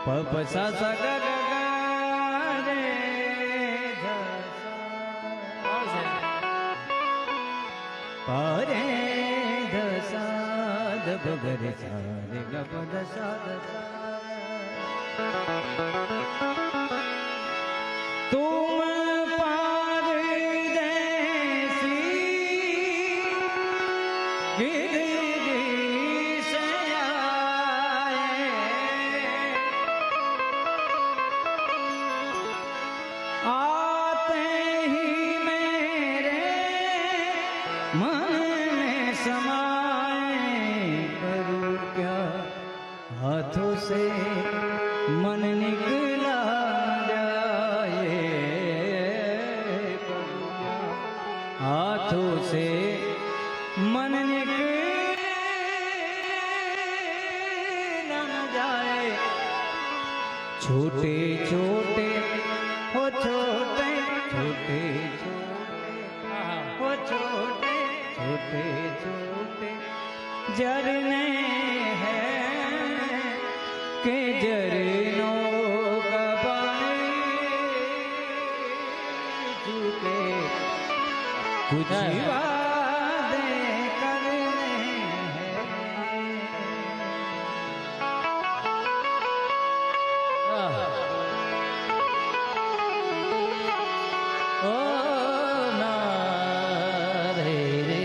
પપસા સગ રે પરે ધસા દબ ગરે સારે ગપ દસા તુમ हाथों से मन निकला जाए, हाथों से मन निकला जाए। छोटे छोटे हो छोटे छोटे हो छोटे छोटे छोटे झरने हैं के झरनों का पानी झुके कुछ वादे करने हैं। ओ ना रे रे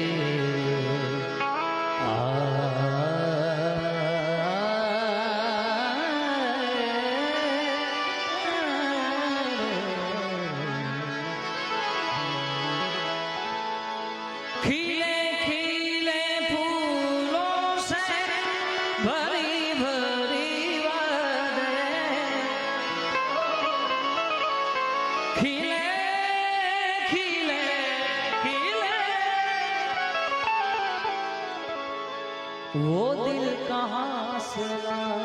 वो दिल कहाँ से लाऊं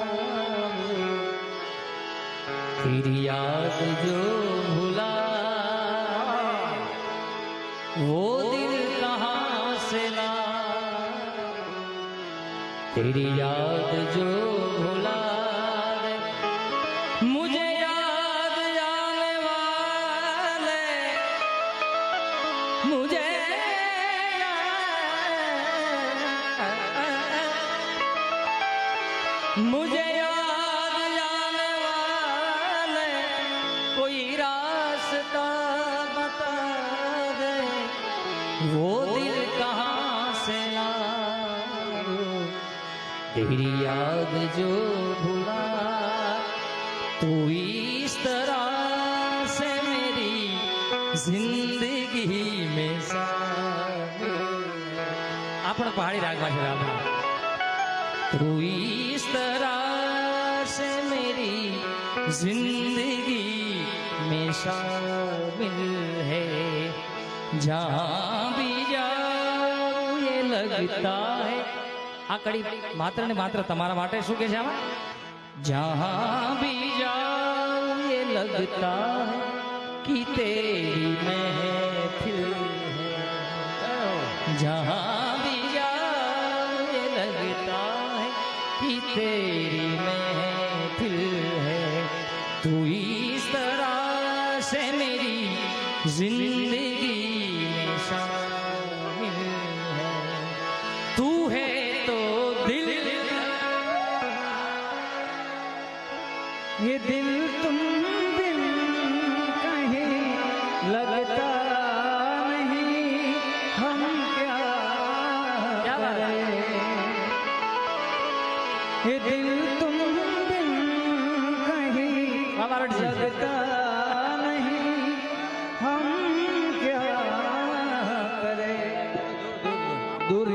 तेरी याद जो भुला, वो दिल कहाँ से लाऊं तेरी याद जो भुला। मुझे याद आने वाले मुझे मुझे याद आने वाले कोई रास्ता बता दे, वो दिल कहाँ से लाऊं तेरी याद जो भुला। तू इस तरह से मेरी जिंदगी में आपण पहाड़ी रागवा છે આપણે। तू इस तरह से मेरी जिंदगी में शामिल है, जहाँ भी जाऊँ ये लगता है। आ कड़ी मात्र ने मात्र तमारा माटे शू के जावा, जहाँ भी जाऊँ ये लगता है कि तेरी महफिल है, जहाँ भी जाऊँ ये लगता है कि तेरी महफिल है। तू इस तरह से मेरी जिंदगी में शामिल है। तू है तो दिल, ये दिल तुम बिन कहीं लगता नहीं, हम क्या करें। ये दिल तुम बिन कहीं लगता नहीं, हम क्या करें। दूर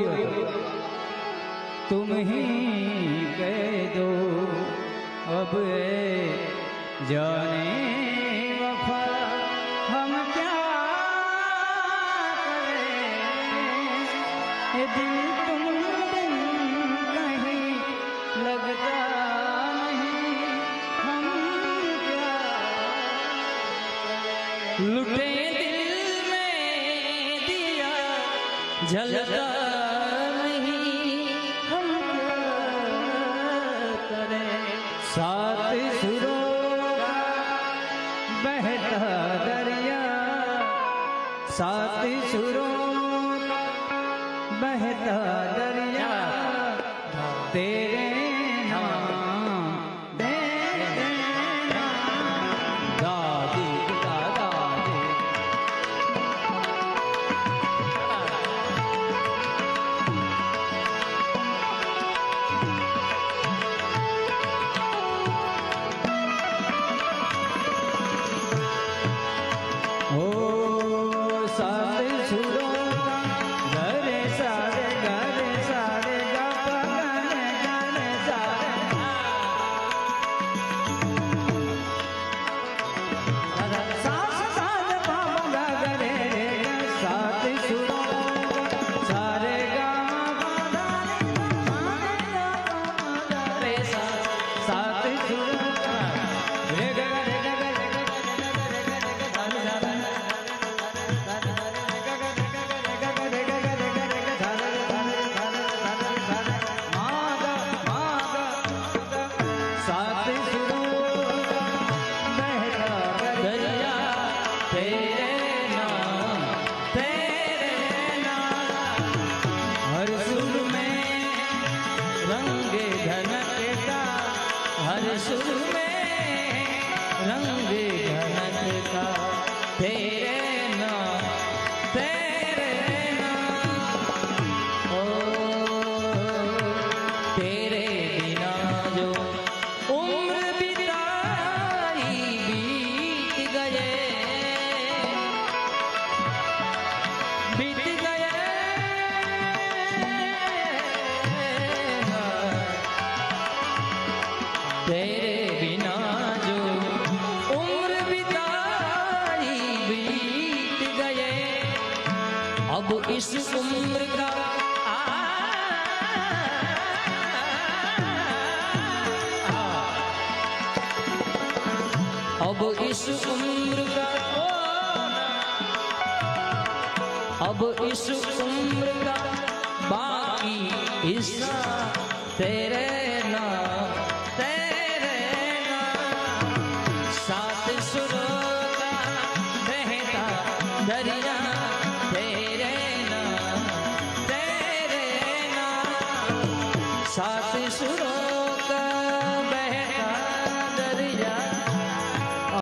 तुम ही कह दो अब जाने वफा हम क्या करें, ये दिल तुम बिन कहीं लगता नहीं, हम क्या करें। लुटे दिल में दिया जलता नहीं, हम क्या करें। सात सुरों का बहता दरिया, सात सुरों का बहता दरिया, तेरे नाम तेरे नाम। दादी दादी ओ सारे सुरों का गरे सारे गा पा गरे सारे सास सास पा गा गरे सात सुरों का सारे गा पा रे सात सुरों का रे गा रे गा रे गा सात सुरों का बहता दरिया, तेरे नाम हर सुर में रंगे धनकता, हर सुर में रंगे धनकता, तेरे नाम ओ तेरे बिना जो उम्र बिताई बीत गए, बीत गए। तेरे बिना जो उम्र बिताई बीत गए, अब इस उम्र का अब इस उम्र का अब इस उम्र का बाकी हिस्सा तेरे नाम सात सुरों का बहता दरिया,